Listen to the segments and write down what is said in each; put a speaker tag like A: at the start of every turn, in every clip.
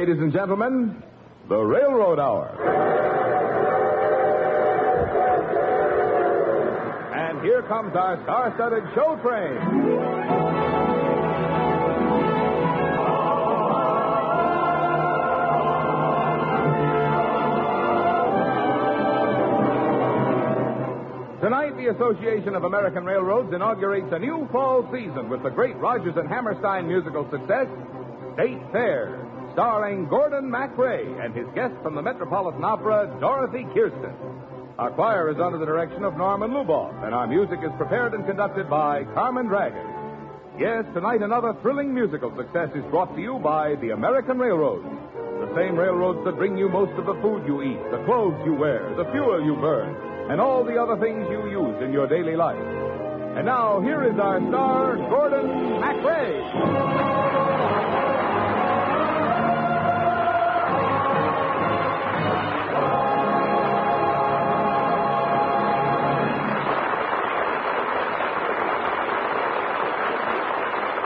A: ladies and gentlemen, the Railroad Hour. And here comes our star-studded show train. Tonight, the Association of American Railroads inaugurates a new fall season with the great Rodgers and Hammerstein musical success, State Fair, starring Gordon MacRae and his guest from the Metropolitan Opera, Dorothy Kirsten. Our choir is under the direction of Norman Luboff, and our music is prepared and conducted by Carmen Dragon. Yes, tonight another thrilling musical success is brought to you by the American Railroads. The same railroads that bring you most of the food you eat, the clothes you wear, the fuel you burn, and all the other things you use in your daily life. And now, here is our star, Gordon MacRae.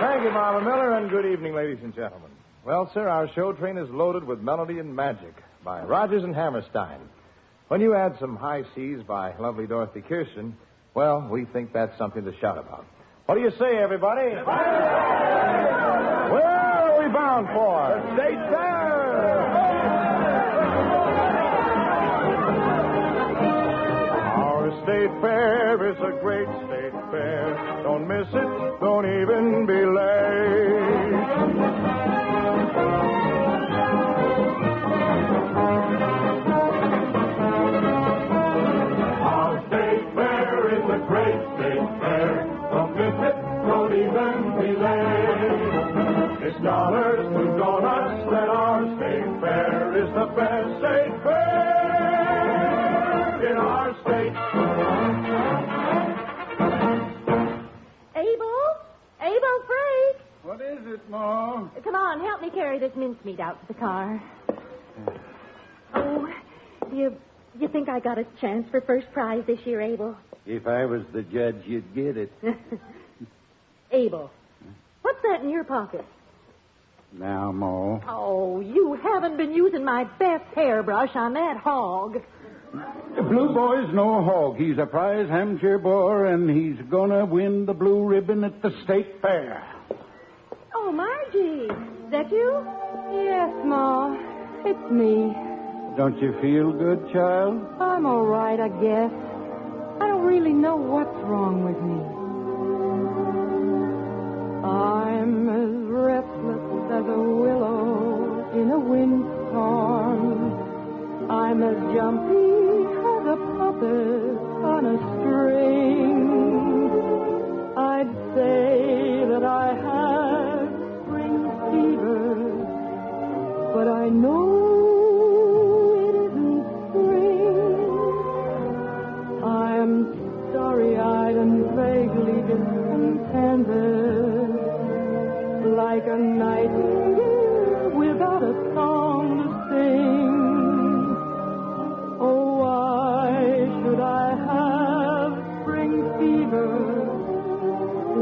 B: Thank you, Marva Miller, and good evening, ladies and gentlemen. Well, sir, our show train is loaded with melody and magic by Rodgers and Hammerstein. When you add some High Seas by lovely Dorothy Kirsten, well, we think that's something to shout about. What do you say, everybody? Where are we bound for?
A: The State Fair!
B: Our State Fair is a great State Fair. Don't miss it, don't even be late. It's dollars to donuts that our State Fair is the best State Fair in our state.
C: Abel Freak!
D: What is it, Ma?
C: Come on, help me carry this mincemeat out to the car. Oh, you think I got a chance for first prize this year, Abel?
D: If I was the judge, you'd get it.
C: Abel, what's that in your pocket?
D: Now, Ma.
C: Oh, you haven't been using my best hairbrush on that hog.
D: The Blue Boy's no hog. He's a prize Hampshire boar, and he's gonna win the blue ribbon at the State Fair.
C: Oh, Margie, is that you?
E: Yes, Ma. It's me.
D: Don't you feel good, child?
E: I'm all right, I guess. I don't really know what's wrong with me. I'm as restless as a willow in a windstorm. I'm as jumpy as a puppet on a string. I'd say that I have spring fever, but I know it isn't spring. I'm starry-eyed and vaguely discontented, like a nightingale without a song to sing. Oh, why should I have spring fever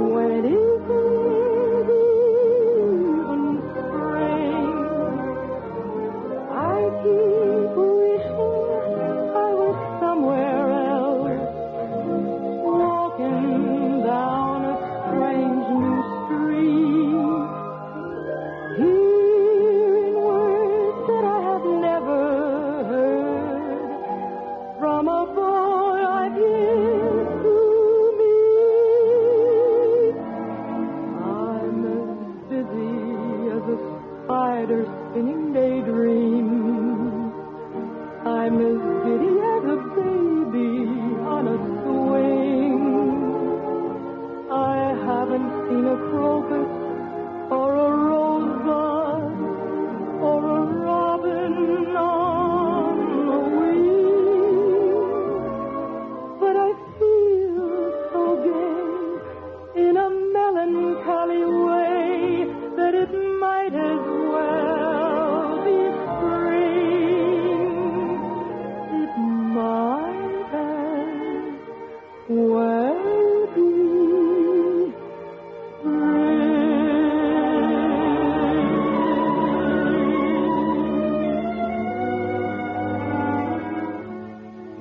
E: when it isn't even spring?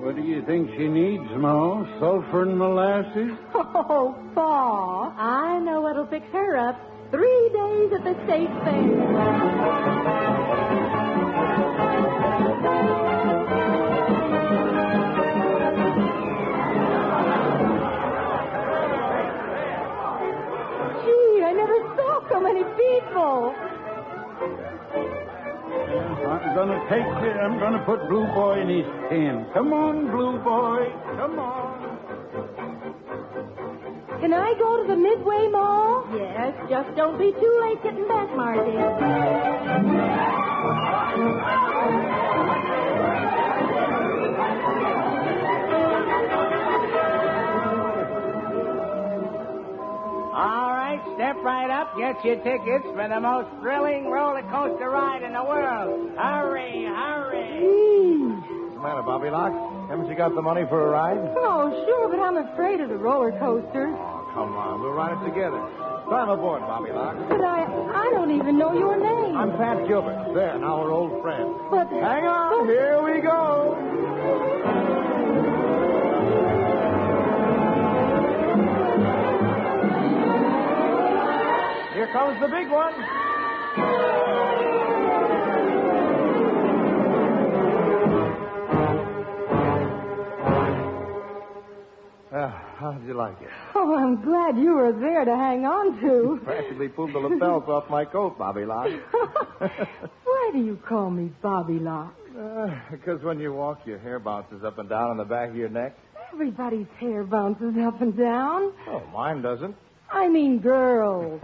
D: What do you think she needs, Ma? Sulfur and molasses?
C: Oh, Pa, I know what'll fix her up. 3 days at the state fair. Gee, I never saw so many people.
D: I'm gonna put Blue Boy in his pen. Come on, Blue Boy. Come on.
C: Can I go to the Midway Mall? Yes, just don't be too late getting back, Margie.
F: All right, step right up, get your tickets for the most thrilling roller coaster ride in the world. Hurry, hurry.
B: What's the matter, Bobby Locke? Haven't you got the money for a ride?
C: Oh, sure, but I'm afraid of the roller coasters.
B: Oh, come on. We'll ride it together. Climb aboard, Bobby Locke.
C: But I don't even know your name.
B: I'm Pat Gilbert. There, now we're old friends.
C: But...
B: Hang on. Here we go. Here comes the big one. How did you like it?
C: Oh, I'm glad you were there to hang on to.
B: Practically pulled the lapels off my coat, Bobby Locke.
C: Why do you call me Bobby Locke?
B: Because when you walk, your hair bounces up and down on the back of your neck.
C: Everybody's hair bounces up and down.
B: Oh, mine doesn't.
C: I mean girls.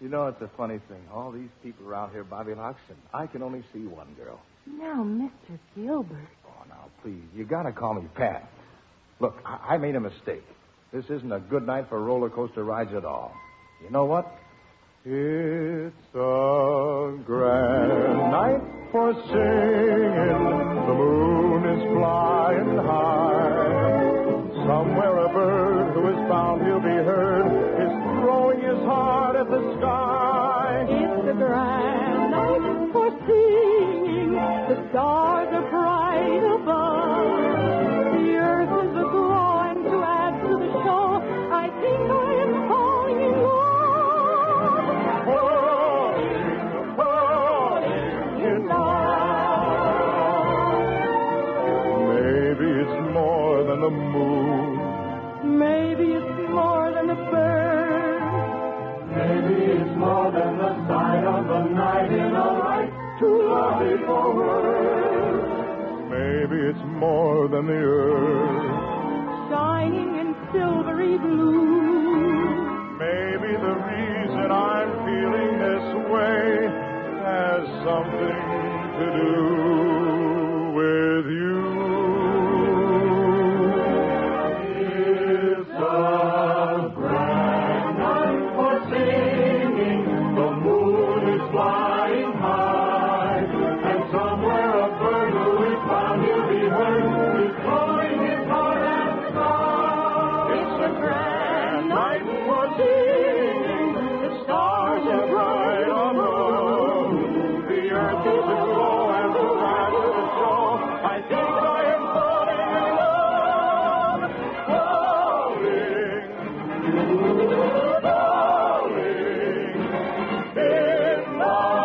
B: You know, it's a funny thing. All these people around here, Bobby Locke, and I can only see one girl.
C: Now, Mr. Gilbert.
B: Oh, now, please, you got to call me Pat. Look, I made a mistake. This isn't a good night for roller coaster rides at all. You know what? It's a grand night for singing. The moon is flying high. Somewhere a bird who is bound he'll be heard is throwing his heart at the sky.
C: It's a grand night for singing. The stars are bright above. The earth is aglow, and to add to the show, I think I am falling in love. Falling in love.
B: Maybe it's more than the moon.
C: Maybe it's more than a bird.
B: Maybe it's more than the sight of the night in a light too lovely for words. Maybe it's more than the earth.
C: Shining in silvery blue.
B: Maybe the reason I'm feeling this way has something to do with you. It's a grand night for singing. The moon is flying high, and somewhere a bird who is bound to be heard is calling his heart at the sky.
C: It's a grand
B: Night for singing, the stars are bright above. The earth is aglow and the light is show. I think I am falling in love, falling in love.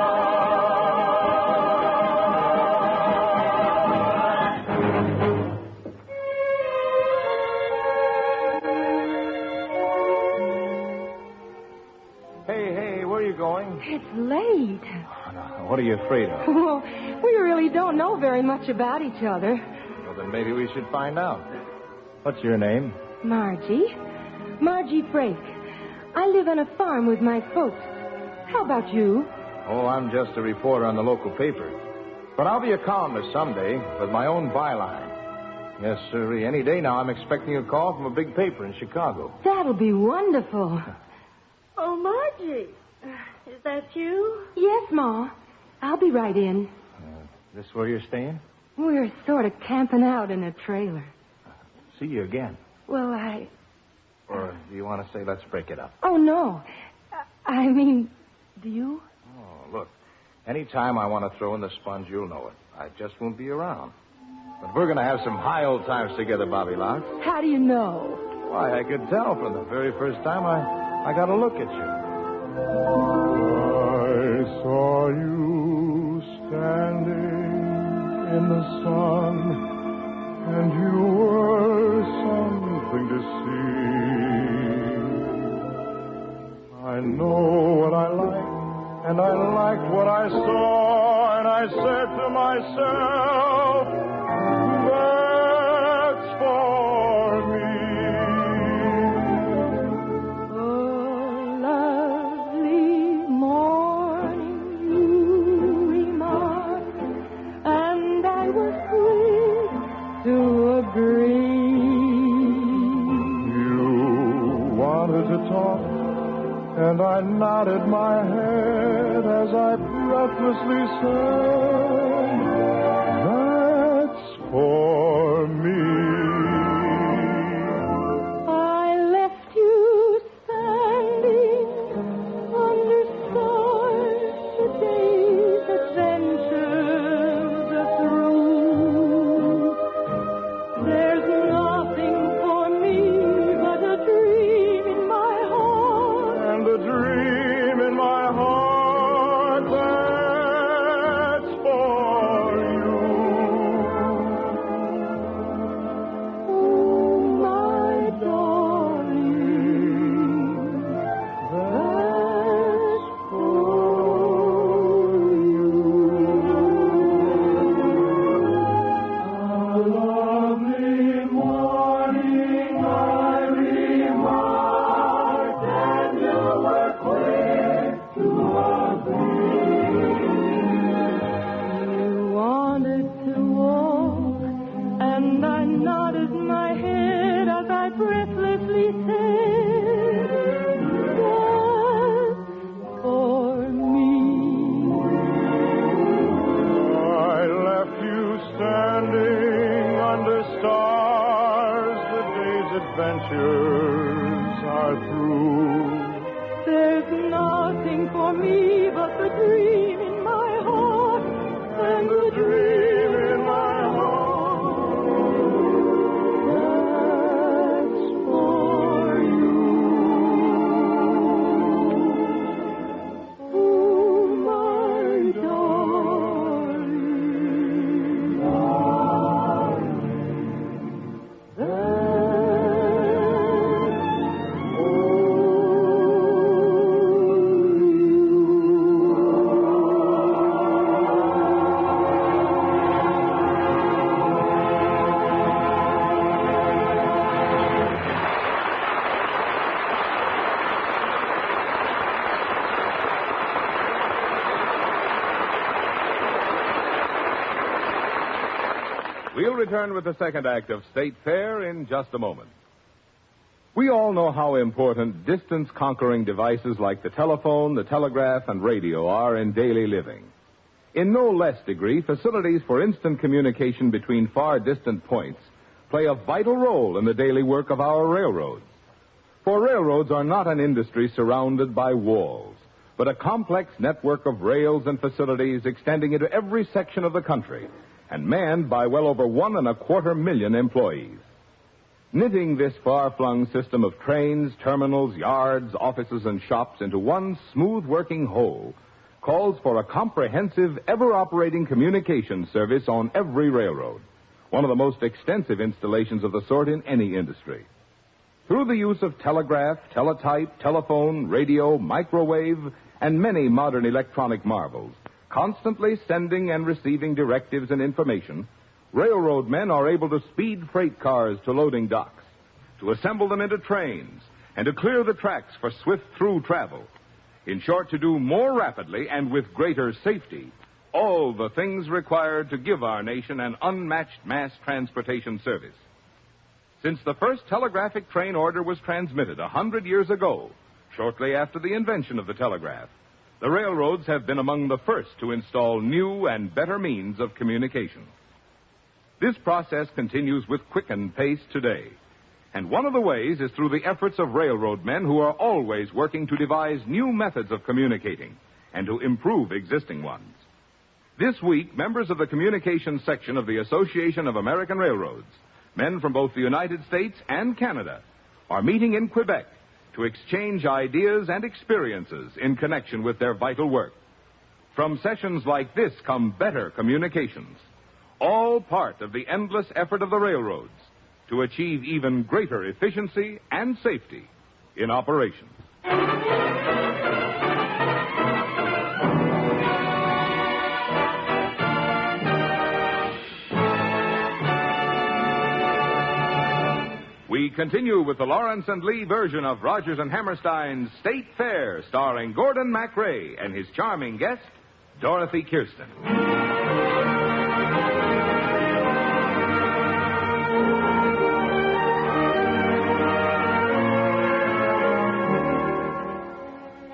B: Hey, where are you going?
C: It's late.
B: Oh, no. What are you afraid of?
C: Well, we really don't know very much about each other.
B: Well, then maybe we should find out. What's your name?
C: Margie Frake. I live on a farm with my folks. How about you?
B: Oh, I'm just a reporter on the local paper. But I'll be a columnist someday with my own byline. Yes, sir. Any day now, I'm expecting a call from a big paper in Chicago.
C: That'll be wonderful.
E: Oh, Margie. Is that you?
C: Yes, Ma. I'll be right in.
B: This where you're staying?
C: We're sort of camping out in a trailer.
B: See you again.
C: Well,
B: Or do you want to say let's break it up?
C: Oh, no. I mean, do you?
B: Oh, look. Any time I want to throw in the sponge, you'll know it. I just won't be around. But we're going to have some high old times together, Bobby Locke.
E: How do you know?
B: Why, I could tell from the very first time I got a look at you.
G: I saw you standing in the sun, and you were something to see. I know what I like, and I liked what I saw, and I said to myself, that's for me. And I nodded my head as I breathlessly said, that's for me.
C: I left you standing under stars, the day's adventures are through. There's nothing for me but a dream in my heart.
G: And a dream in my heart that's for you.
C: Oh, my darling, that's for you. A lovely morning I remarked, and you were quick to agree. You wanted to walk, and I nodded my head as I breathlessly said, that's for me.
G: I left you standing under stars, the day's adventures are through.
C: There's nothing for me but the dream in my heart, and the dream in my heart that's for you. Oh, my darling,
A: We'll return with the second act of State Fair in just a moment. We all know how important distance-conquering devices like the telephone, the telegraph, and radio are in daily living. In no less degree, facilities for instant communication between far-distant points play a vital role in the daily work of our railroads. For railroads are not an industry surrounded by walls, but a complex network of rails and facilities extending into every section of the country and manned by well over 1.25 million employees. Knitting this far-flung system of trains, terminals, yards, offices, and shops into one smooth-working whole calls for a comprehensive, ever-operating communication service on every railroad, one of the most extensive installations of the sort in any industry. Through the use of telegraph, teletype, telephone, radio, microwave, and many modern electronic marvels, constantly sending and receiving directives and information, railroad men are able to speed freight cars to loading docks, to assemble them into trains, and to clear the tracks for swift through travel. In short, to do more rapidly and with greater safety all the things required to give our nation an unmatched mass transportation service. Since the first telegraphic train order was transmitted 100 years ago, shortly after the invention of the telegraph, the railroads have been among the first to install new and better means of communication. This process continues with quickened pace today. And one of the ways is through the efforts of railroad men who are always working to devise new methods of communicating and to improve existing ones. This week, members of the communications section of the Association of American Railroads, men from both the United States and Canada, are meeting in Quebec to exchange ideas and experiences in connection with their vital work. From sessions like this come better communications, all part of the endless effort of the railroads to achieve even greater efficiency and safety in operations. We continue with the Lawrence and Lee version of Rodgers and Hammerstein's State Fair, starring Gordon MacRae and his charming guest, Dorothy Kirsten.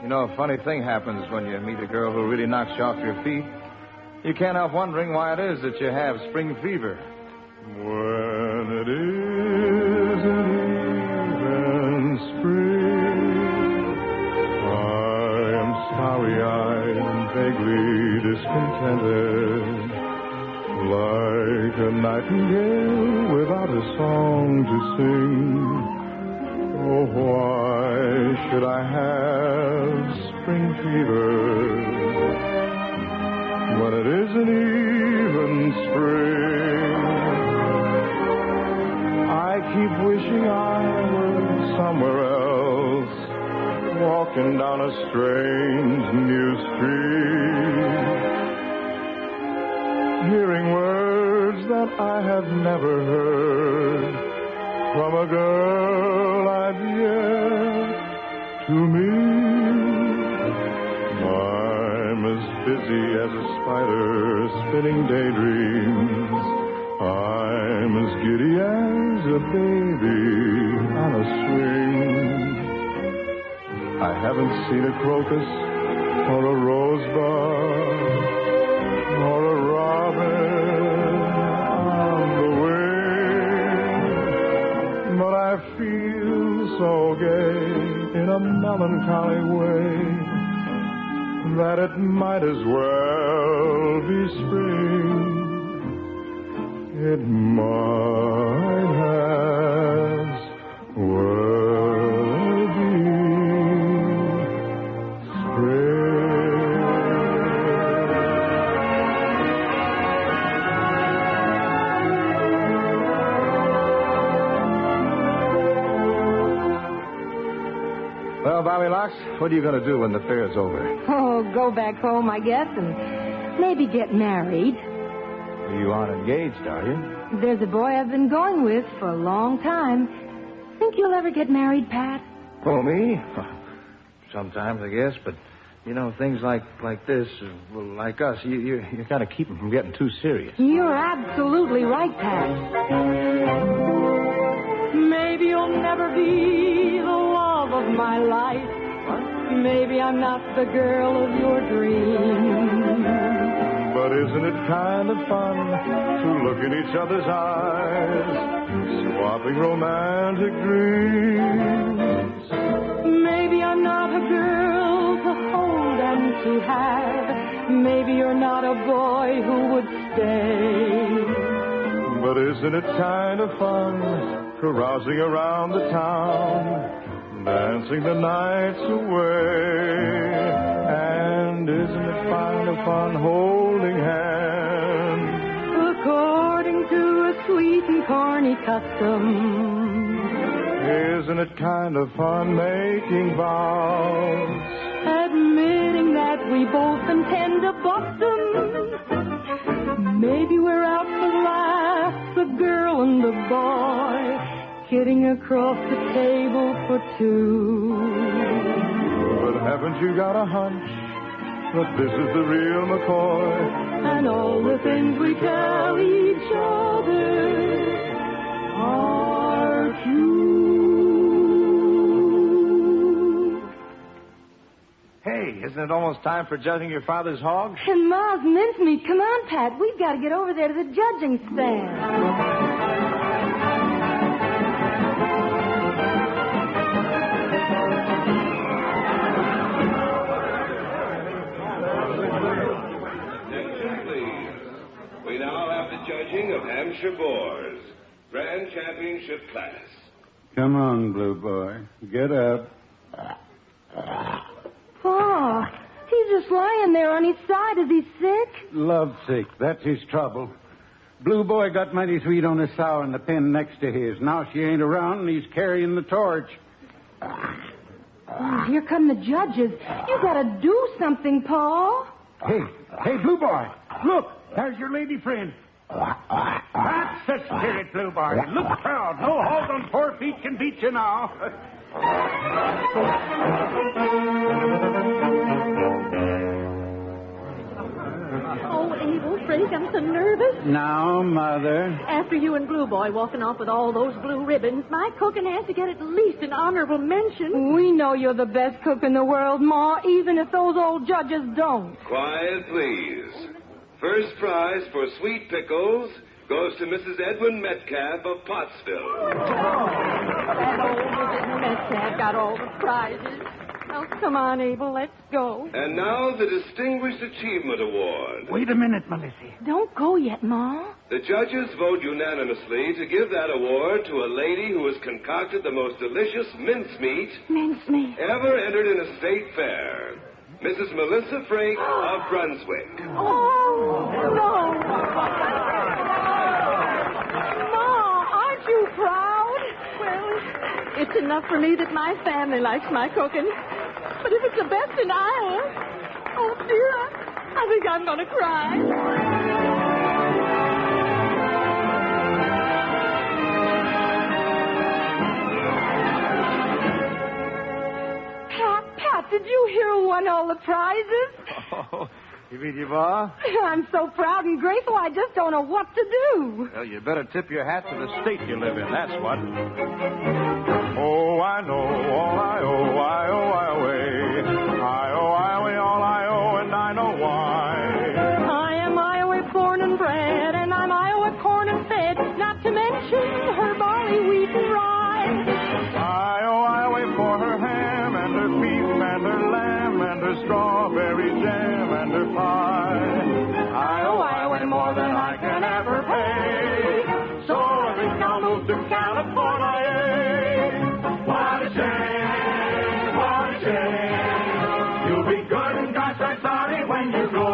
B: You know, a funny thing happens when you meet a girl who really knocks you off your feet. You can't help wondering why it is that you have spring fever.
G: When it isn't even spring, I am starry-eyed and vaguely discontented, like a nightingale without a song to sing. Oh, why should I have spring fever when it isn't even spring? I keep wishing I were somewhere else, walking down a strange new street, hearing words that I have never heard from a girl I've yet to meet. I'm as busy as a spider spinning daydreams. I'm as giddy as a baby on a swing. I haven't seen a crocus or a rosebud or a robin on the wing, but I feel so gay in a melancholy way that it might as well be spring. It might as well be spring.
B: Well, Bobby Locks, what are you going to do when the fair's over?
E: Oh, go back home, I guess, and maybe get married.
B: You aren't engaged, are you?
E: There's a boy I've been going with for a long time. Think you'll ever get married, Pat?
B: Oh, me? Sometimes, I guess, but, you know, things like this, well, like us, you got to keep them from getting too serious.
E: You're absolutely right, Pat. Maybe you'll never be the love of my life. Maybe I'm not the girl of your dreams.
G: But isn't it kind of fun to look in each other's eyes, swapping romantic dreams?
E: Maybe I'm not a girl to hold and to have. Maybe you're not a boy who would stay.
G: But isn't it kind of fun carousing around the town, dancing the nights away? And isn't it kind of fun holding hands,
E: according to a sweet and corny custom?
G: Isn't it kind of fun making vows,
E: admitting that we both intend to bust them? Maybe we're out to laugh, the girl and the boy, kidding across the table for two.
G: But haven't you got a hunch that this is the real McCoy?
E: And all the things we tell each other are true.
B: Hey, isn't it almost time for judging your father's hog?
E: And Ma's mincemeat. Come on, Pat. We've got to get over there to the judging stand.
H: Hampshire Boars, Grand Championship class.
D: Come on, Blue Boy. Get up.
E: Pa, he's just lying there on his side. Is he sick?
D: Lovesick. That's his trouble. Blue Boy got mighty sweet on his sow in the pen next to his. Now she ain't around, and he's carrying the torch.
E: Oh, here come the judges. You gotta do something, Pa.
D: Hey, Blue Boy. Look, there's your lady friend. That's the spirit, Blue Boy. Look proud. No halt on 4 feet can beat you now.
C: Oh, Abel, Frank, I'm so nervous.
D: Now, Mother.
C: After you and Blue Boy walking off with all those blue ribbons, my cooking has to get at least an honorable mention.
E: We know you're the best cook in the world, Ma, even if those old judges don't.
H: Quiet, please. First prize for sweet pickles goes to Mrs. Edwin Metcalf of Pottsville.
C: That old Mrs. Metcalf got all the prizes. Oh, come on, Abel, let's go.
H: And now the Distinguished Achievement Award.
D: Wait a minute, Melissa.
E: Don't go yet, Ma.
H: The judges vote unanimously to give that award to a lady who has concocted the most delicious mincemeat ever entered in a state fair. Mrs. Melissa Frake of Brunswick.
C: Oh, no. Ma, aren't you proud? Well, it's enough for me that my family likes my cooking. But if it's the best in Iowa, oh, dear, I think I'm going to cry.
E: Pat, did you hear who won all the prizes?
B: Oh, you mean you, Ma?
E: I'm so proud and grateful, I just don't know what to do.
B: Well, you better tip your hat to the state you live in, that's what. Oh, I know all I owe, I owe, I away. I owe, all I owe, and I know why.
C: I am Iowa born and bred, and I'm Iowa corn and fed, not to mention her barley, wheat, and rye.
B: I owe Iowa for her ham and her beef and her lamb and her strawberry jam and her pie. I owe Iowa more than I can ever pay. So I think I'll move to California. What a shame, what a shame. You'll be good and gosh, I'm sorry when you go.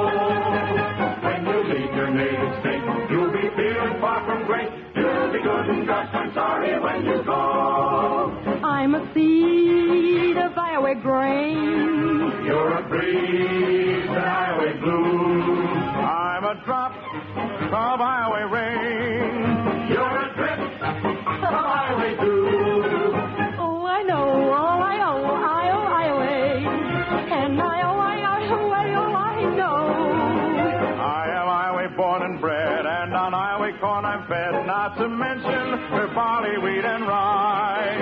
B: When you leave your native state, you'll be feeling far from great. You'll be good and gosh, I'm sorry when you go.
E: I'm a seed of Iowa grain.
B: You're a breeze of Iowa blue. I'm a drop of Iowa rain. You're a drip of Iowa dew.
C: Oh, I know all I owe, Iowa. And I know.
B: I am Iowa born and bred, and on Iowa corn I'm fed, not to mention her barley, wheat, and rye.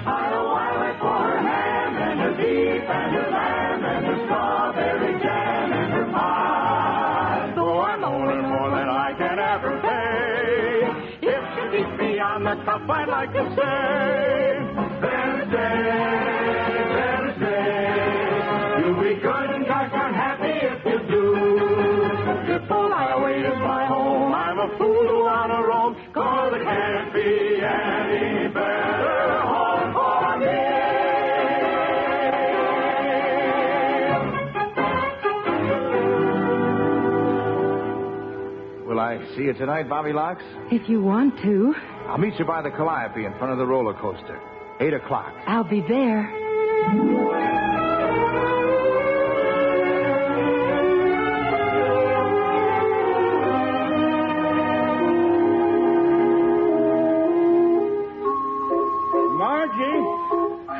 B: I owe Iowa for her ham and her beef and her lamb and her strawberry jam and her pie. So I'm owing more than I can ever pay. If she keeps me on the cup, I'd like to say, better stay. You'll be good and gosh, I'm happy if you do. If all Iowa is my home, I'm a fool who wanna roam, 'cause there can't be any better home for me. Will I see you tonight, Bobby Locks?
E: If you want to,
B: I'll meet you by the Calliope in front of the roller coaster. 8 o'clock.
E: I'll be there.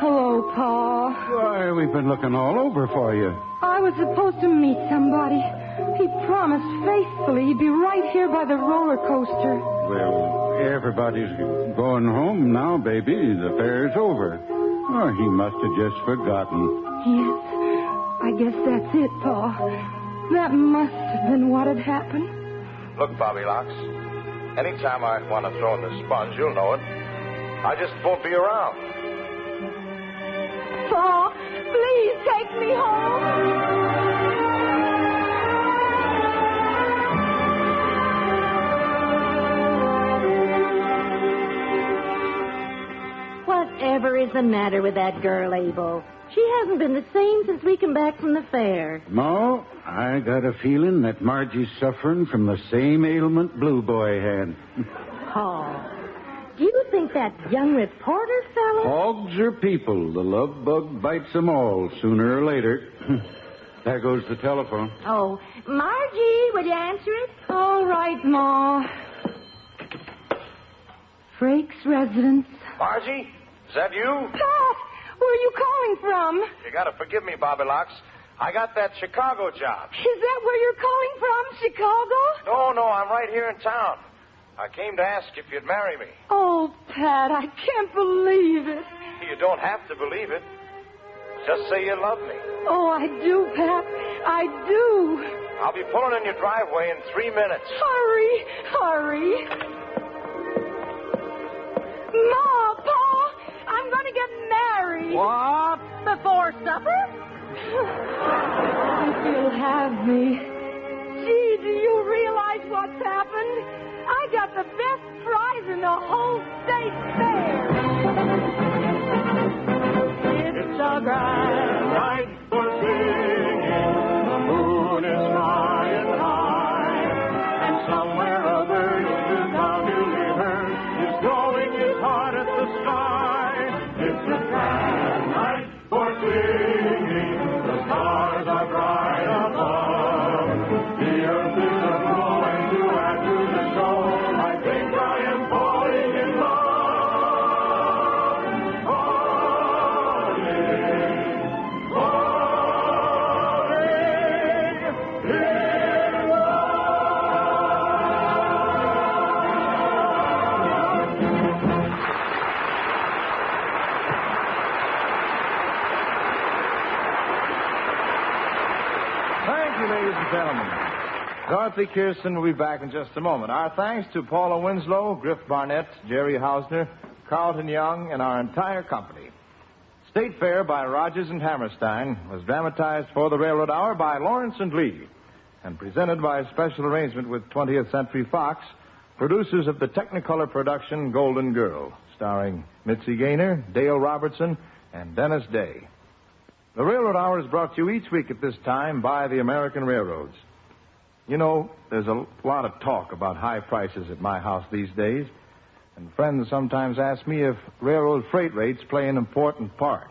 E: Hello, Pa.
D: Why, we've been looking all over for you.
E: I was supposed to meet somebody. He promised faithfully he'd be right here by the roller coaster.
D: Well, everybody's going home now, baby. The fair's over. Oh, he must have just forgotten.
E: Yes, I guess that's it, Pa. That must have been what had happened.
B: Look, Bobby Locks, anytime I want to throw in the sponge, you'll know it. I just won't be around.
C: Pa, please take me home.
I: Whatever is the matter with that girl, Abel? She hasn't been the same since we come back from the fair.
D: Mo, I got a feeling that Margie's suffering from the same ailment Blue Boy had.
I: Oh. Do you think that young reporter fellow...
D: Hogs are people. The love bug bites them all sooner or later. There goes the telephone.
I: Oh, Margie, will you answer it?
E: All right, Ma. Frake's residence.
B: Margie, is that you?
E: Pat, where are you calling from?
B: You gotta forgive me, Bobby Locks. I got that Chicago job.
E: Is that where you're calling from, Chicago?
B: No, I'm right here in town. I came to ask if you'd marry me.
E: Oh, Pat, I can't believe it.
B: You don't have to believe it. Just say you love me.
E: Oh, I do, Pat. I do.
B: I'll be pulling in your driveway in 3 minutes.
E: Hurry. Ma, Pa, I'm going to get married.
F: What?
I: Before supper?
E: If you'll have me. Gee, do you realize what's happened? I got the best prize in the whole state fair.
C: It's a grand night for singing. The moon is flying high. And somewhere a bird who's now newly heard is throwing his heart at the sky. It's a grand night for singing. The stars are bright above. The earth is a-glowing to add to the show. I think I am falling in love.
B: Thank you, ladies and gentlemen. Dorothy Kirsten will be back in just a moment. Our thanks to Paula Winslow, Griff Barnett, Jerry Hausner, Carlton Young, and our entire company. State Fair by Rogers and Hammerstein was dramatized for the Railroad Hour by Lawrence and Lee and presented by a special arrangement with 20th Century Fox, producers of the Technicolor production Golden Girl, starring Mitzi Gaynor, Dale Robertson, and Dennis Day. The Railroad Hour is brought to you each week at this time by the American Railroads. You know, there's a lot of talk about high prices at my house these days, and friends sometimes ask me if railroad freight rates play an important part.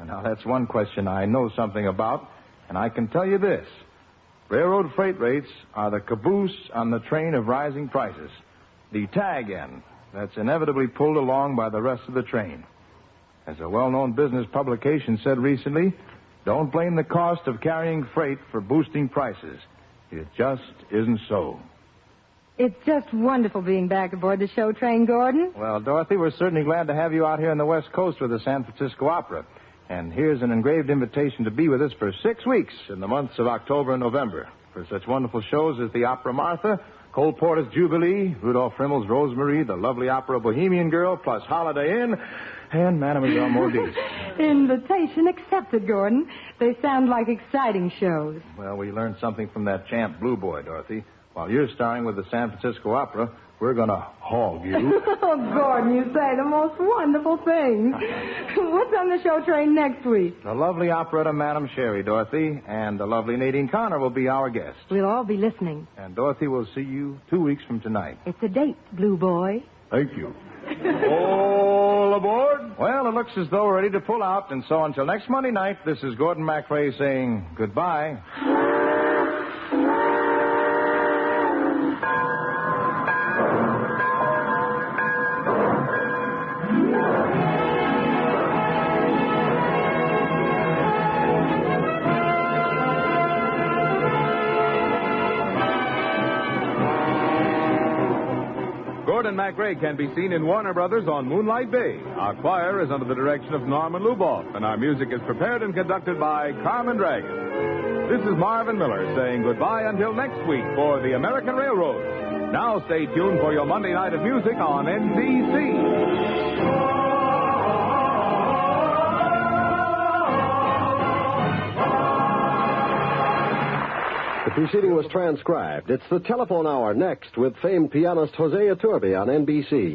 B: Now, that's one question I know something about, and I can tell you this. Railroad freight rates are the caboose on the train of rising prices, the tag end that's inevitably pulled along by the rest of the train. As a well-known business publication said recently, don't blame the cost of carrying freight for boosting prices. It just isn't so.
E: It's just wonderful being back aboard the show train, Gordon.
B: Well, Dorothy, we're certainly glad to have you out here on the West Coast with the San Francisco Opera. And here's an engraved invitation to be with us for 6 weeks in the months of October and November for such wonderful shows as the Opera Martha, Cole Porter's Jubilee, Rudolph Frimmel's Rosemary, the lovely opera Bohemian Girl, plus Holiday Inn, and Mademoiselle Maudice.
E: Invitation accepted, Gordon. They sound like exciting shows.
B: Well, we learned something from that champ Blue Boy, Dorothy. While you're starring with the San Francisco Opera, we're going to hog you.
E: Oh, Gordon, you say the most wonderful things. What's on the show train next week?
B: The lovely operetta Madame Sherry, Dorothy, and the lovely Nadine Connor will be our guests.
E: We'll all be listening.
B: And Dorothy will see you 2 weeks from tonight.
E: It's a date, Blue Boy.
B: Thank you. All aboard? Well, it looks as though we're ready to pull out, and so until next Monday night, this is Gordon MacRae saying goodbye.
A: Gordon MacRae can be seen in Warner Brothers on Moonlight Bay. Our choir is under the direction of Norman Luboff, and our music is prepared and conducted by Carmen Dragon. This is Marvin Miller saying goodbye until next week for the American Railroad. Now stay tuned for your Monday night of music on NBC.
J: The proceeding was transcribed. It's the Telephone Hour next with famed pianist Jose Iturbe on NBC.